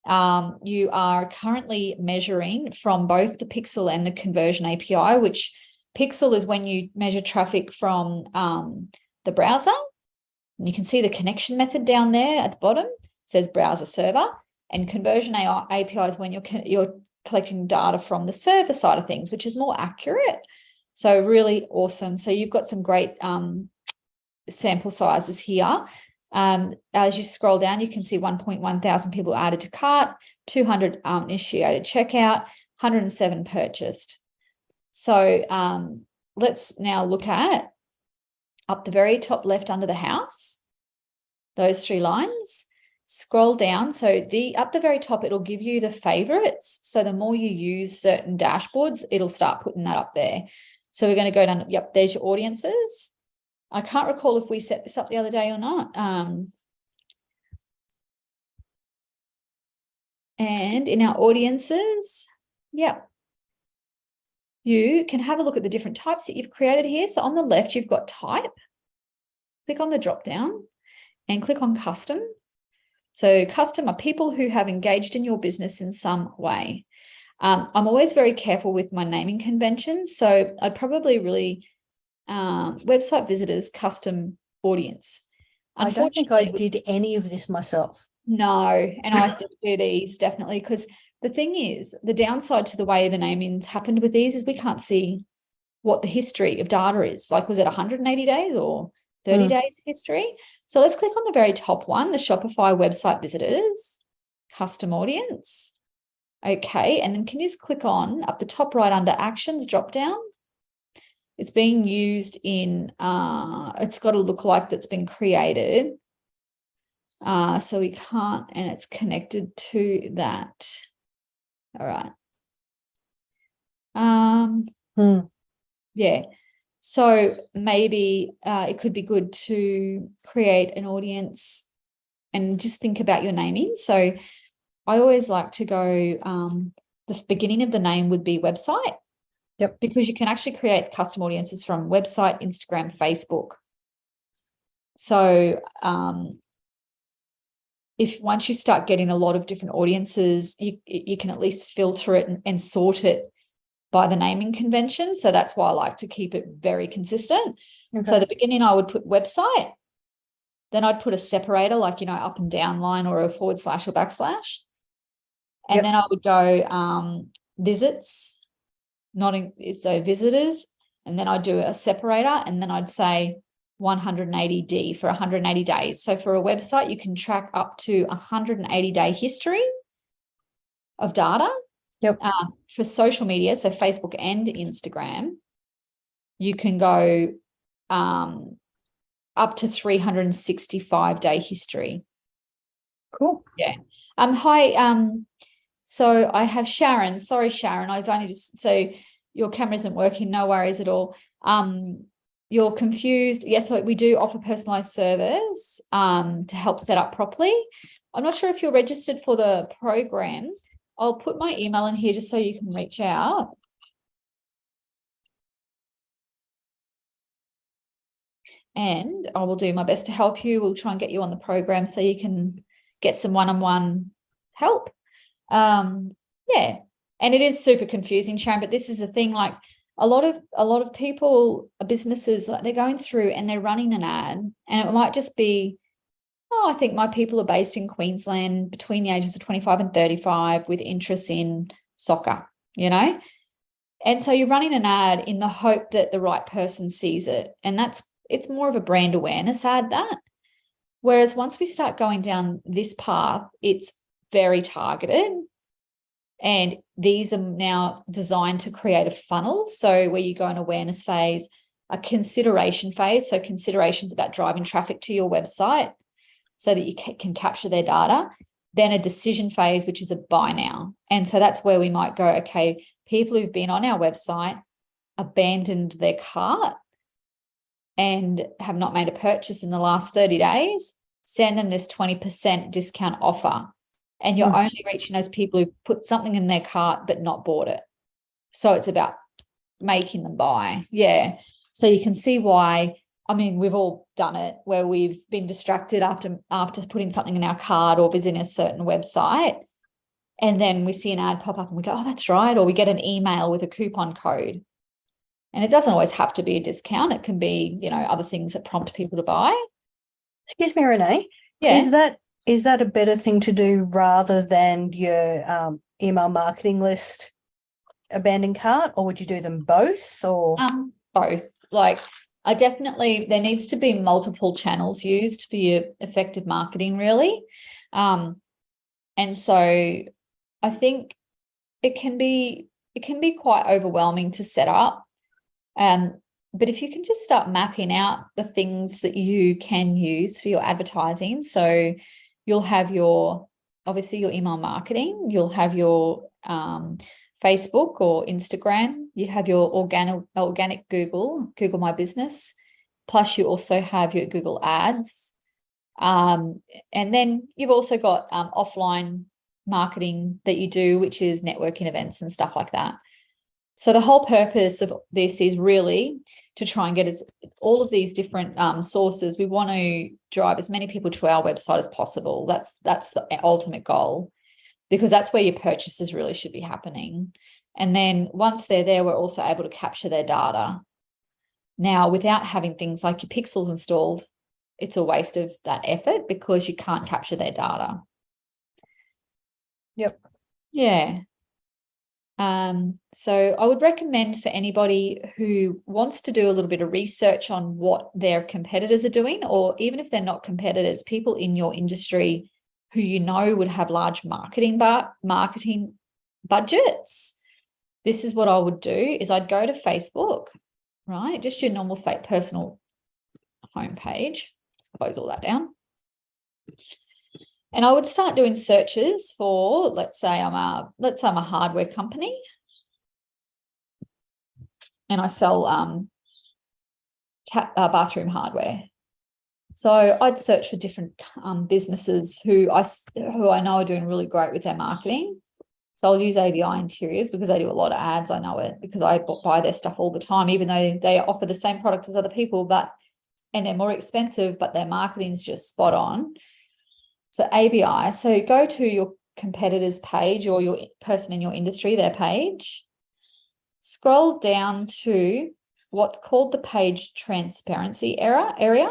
You are currently measuring from both the Pixel and the Conversion API, which Pixel is when you measure traffic from the browser. And you can see the connection method down there at the bottom. It says browser server. And Conversion API is when you're collecting data from the server side of things, which is more accurate. So really awesome. So you've got some great sample sizes here. As you scroll down, you can see 1.1 thousand people added to cart, 200 initiated checkout, 107 purchased. So let's now look at up the very top left under the house, those three lines. Scroll down. So up the very top, it'll give you the favorites. So the more you use certain dashboards, it'll start putting that up there. So we're going to go down. Yep, there's your audiences. I can't recall if we set this up the other day or not. And in our audiences, yep, you can have a look at the different types that you've created here. So on the left, you've got type. Click on the drop down and click on custom. So custom are people who have engaged in your business in some way. I'm always very careful with my naming conventions. So I'd probably really website visitors, custom audience. I don't think I did any of this myself. No, and I have to do these definitely, because the thing is, the downside to the way the namings happened with these is we can't see what the history of data is. Like, was it 180 days or 30 days history? So let's click on the very top one, the Shopify website visitors, custom audience. Okay, and then can you just click on up the top right under actions drop down? It's being used in, it's got a lookalike that's been created. So we can't, and it's connected to that. All right. Yeah. So maybe it could be good to create an audience and just think about your naming. So I always like to go, the beginning of the name would be website. Yep. Because you can actually create custom audiences from website, Instagram, Facebook. So if once you start getting a lot of different audiences, you can at least filter it and sort it by the naming convention. So that's why I like to keep it very consistent. Okay. So the beginning, I would put website. Then I'd put a separator, like, up and down line or a / or backslash. And then I would go visits, so visitors. and then I'd do a separator, and then I'd say 180D for 180 days. So for a website, you can track up to 180-day history of data. Yep. For social media, so Facebook and Instagram, you can go up to 365-day history. Cool. Yeah. Hi. So I have Sharon. Sorry, Sharon. I've only just, so your camera isn't working. No worries at all. You're confused. Yes, so we do offer personalized service to help set up properly. I'm not sure if you're registered for the program. I'll put my email in here just so you can reach out. And I will do my best to help you. We'll try and get you on the program so you can get some one-on-one help. Yeah. And it is super confusing, Sharon, but this is the thing, like a lot of people, businesses, like they're going through and they're running an ad, and it might just be, I think my people are based in Queensland between the ages of 25 and 35 with interests in soccer, And so you're running an ad in the hope that the right person sees it. And it's more of a brand awareness ad, that. Whereas once we start going down this path, it's very targeted. And these are now designed to create a funnel. So where you go an awareness phase, a consideration phase. So considerations about driving traffic to your website so that you can capture their data. Then a decision phase, which is a buy now. And so that's where we might go, okay, people who've been on our website, abandoned their cart, and have not made a purchase in the last 30 days, send them this 20% discount offer. And you're only reaching those people who put something in their cart but not bought it. So it's about making them buy. Yeah. So you can see why, we've all done it, where we've been distracted after putting something in our cart or visiting a certain website. And then we see an ad pop up and we go, oh, that's right. Or we get an email with a coupon code. And it doesn't always have to be a discount. It can be, other things that prompt people to buy. Excuse me, Renee. Yeah. Is that a better thing to do rather than your email marketing list abandoned cart, or would you do them both? Or both. Like, there needs to be multiple channels used for your effective marketing, really. And so I think it can be quite overwhelming to set up. But if you can just start mapping out the things that you can use for your advertising, so you'll have obviously your email marketing, you'll have your Facebook or Instagram, you have your organic Google My Business, plus you also have your Google Ads. And then you've also got offline marketing that you do, which is networking events and stuff like that. So the whole purpose of this is really to try and get all of these different sources. We want to drive as many people to our website as possible. That's the ultimate goal, because that's where your purchases really should be happening. And then once they're there, we're also able to capture their data. Now, without having things like your pixels installed, it's a waste of that effort because you can't capture their data. Yep. Yeah. So I would recommend for anybody who wants to do a little bit of research on what their competitors are doing, or even if they're not competitors, people in your industry who would have large marketing budgets. This is what I would do, is I'd go to Facebook, right? Just your normal personal homepage. Let's close all that down. And I would start doing searches for, let's say I'm a hardware company and I sell bathroom hardware. So I'd search for different businesses who I know are doing really great with their marketing. So I'll use AVI Interiors because they do a lot of ads. I know it because I buy their stuff all the time, even though they offer the same product as other people, and they're more expensive, but their marketing is just spot on. So ABI, so go to your competitor's page or your person in your industry, their page. Scroll down to what's called the page transparency area.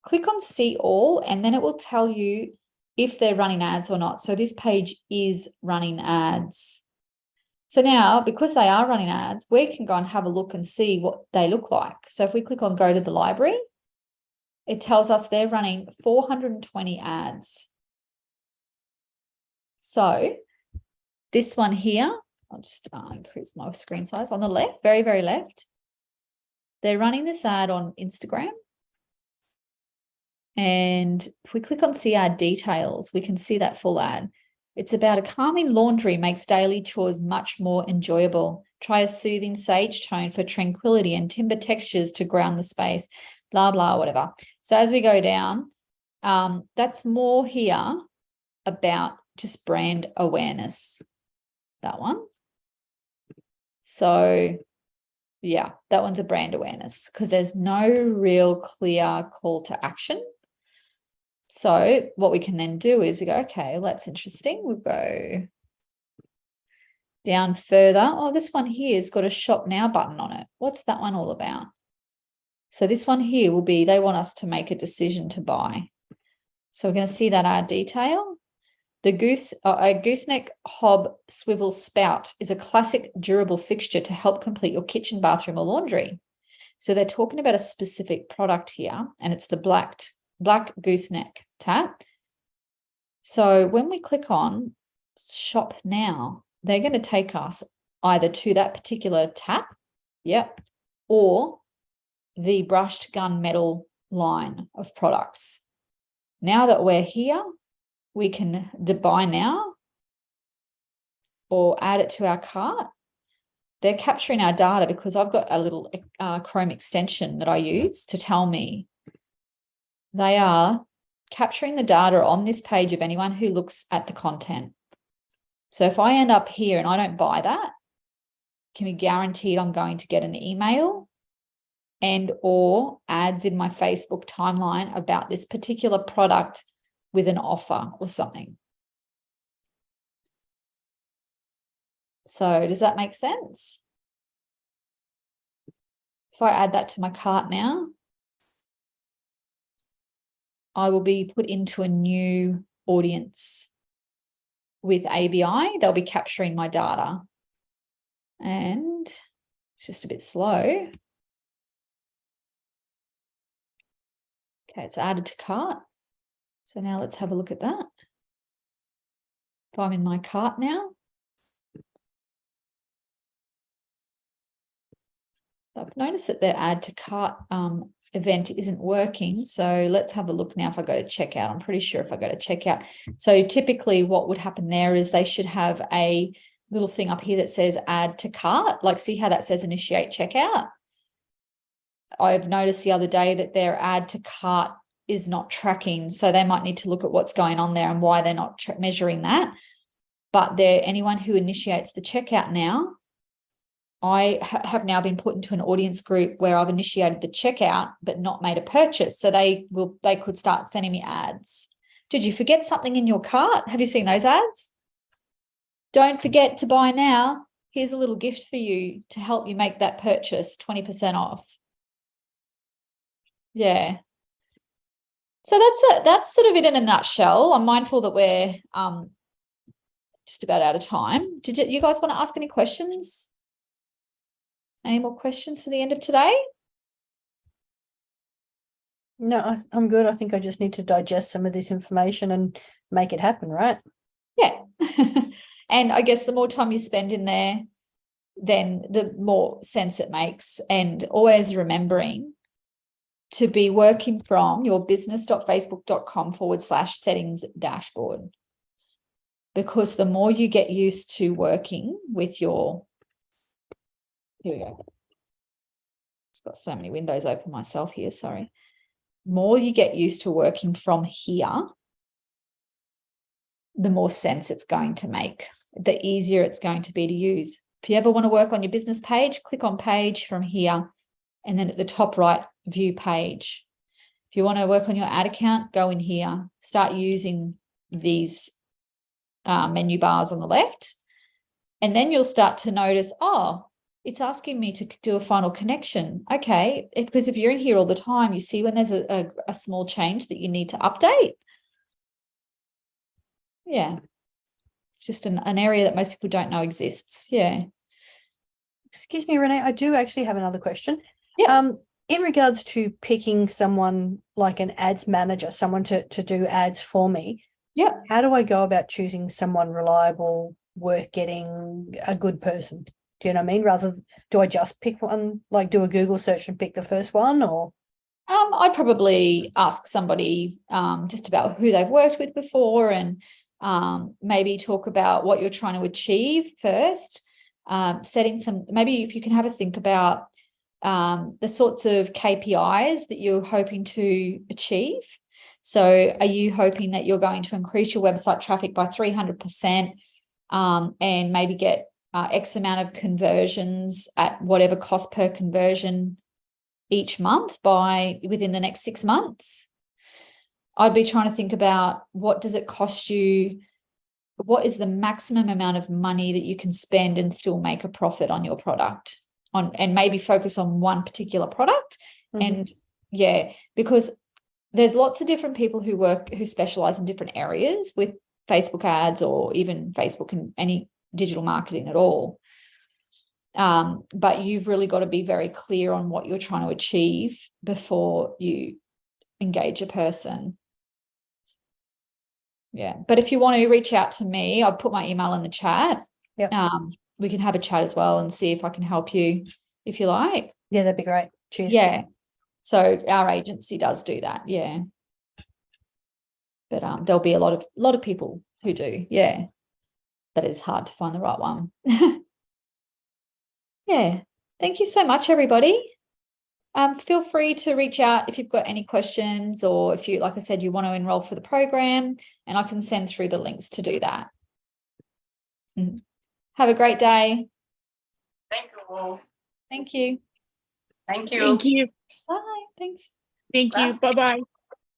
Click on see all, and then it will tell you if they're running ads or not. So this page is running ads. So now, because they are running ads, we can go and have a look and see what they look like. So if we click on go to the library, it tells us they're running 420 ads. So this one here, I'll just increase my screen size, on the left, very, very left, they're running this ad on Instagram. And if we click on see ad details, we can see that full ad. It's about a calming laundry makes daily chores much more enjoyable. Try a soothing sage tone for tranquility and timber textures to ground the space, blah, blah, whatever. So as we go down, that's more here about just brand awareness, that one. So yeah, that one's a brand awareness because there's no real clear call to action. So what we can then do is we go, okay, well, that's interesting. We'll go down further. Oh, this one here has got a shop now button on it. What's that one all about? So this one here will be, they want us to make a decision to buy. So we're going to see that ad detail. The gooseneck hob swivel spout is a classic durable fixture to help complete your kitchen, bathroom, or laundry. So they're talking about a specific product here, and it's the black gooseneck tap. So when we click on shop now, they're going to take us either to that particular tap, yep, or the brushed gunmetal line of products. Now that we're here, we can buy now or add it to our cart. They're capturing our data because I've got a little Chrome extension that I use to tell me. They are capturing the data on this page of anyone who looks at the content. So if I end up here and I don't buy that, can be guaranteed I'm going to get an email and or ads in my Facebook timeline about this particular product with an offer or something. So does that make sense? If I add that to my cart now, I will be put into a new audience with ABI. They'll be capturing my data. And it's just a bit slow. Okay, it's added to cart. So now let's have a look at that. If I'm in my cart now, I've noticed that their add to cart event isn't working. So let's have a look now if I go to checkout. I'm pretty sure if I go to checkout. So typically what would happen there is they should have a little thing up here that says add to cart. Like see how that says initiate checkout? I've noticed the other day that their add to cart is not tracking. So they might need to look at what's going on there and why they're not measuring that. But anyone who initiates the checkout now, I have now been put into an audience group where I've initiated the checkout but not made a purchase. So they could start sending me ads. Did you forget something in your cart? Have you seen those ads? Don't forget to buy now. Here's a little gift for you to help you make that purchase, 20% off. Yeah. So that's sort of it in a nutshell. I'm mindful that we're just about out of time. Did you guys want to ask any questions? Any more questions for the end of today? No, I'm good. I think I just need to digest some of this information and make it happen, right? Yeah. And I guess the more time you spend in there, then the more sense it makes. And always remembering to be working from your business.facebook.com/settings dashboard. Because the more you get used to working with your, here we go. It's got so many windows open myself here, sorry. More you get used to working from here, the more sense it's going to make, the easier it's going to be to use. If you ever want to work on your business page, click on page from here, and then at the top right, view page. If you want to work on your ad account, go in here, start using these menu bars on the left, and then you'll start to notice, oh, it's asking me to do a final connection. Okay, because if you're in here all the time, you see when there's a small change that you need to update. Yeah. It's just an area that most people don't know exists. Yeah. Excuse me, Renee, I do actually have another question. Yeah. In regards to picking someone like an ads manager, someone to do ads for me, Yeah. how do I go about choosing someone reliable, worth getting, a good person? Do you know what I mean? Do I just pick one, like do a Google search and pick the first one, or? I'd probably ask somebody just about who they've worked with before, and maybe talk about what you're trying to achieve first. Setting some, maybe if you can have a think about the sorts of KPIs that you're hoping to achieve. So are you hoping that you're going to increase your website traffic by 300% and maybe get X amount of conversions at whatever cost per conversion each month within the next 6 months? I'd be trying to think about, what does it cost you? What is the maximum amount of money that you can spend and still make a profit on your product, and maybe focus on one particular product. And because there's lots of different people who specialize in different areas with Facebook ads, or even Facebook and any digital marketing at all. But you've really got to be very clear on what you're trying to achieve before you engage a person. Yeah. But if you want to reach out to me, I'll put my email in the chat. Yep. We can have a chat as well and see if I can help you if you like. Yeah, that'd be great. Cheers. Yeah. So our agency does do that. Yeah. But there'll be a lot of people who do. Yeah. But it's hard to find the right one. Yeah. Thank you so much, everybody. Feel free to reach out if you've got any questions, or if you, like I said, you want to enroll for the program, and I can send through the links to do that. Have a great day. Thank you all. Thank you. Thank you. Thank you. Bye. Thanks. Thank you. Bye-bye.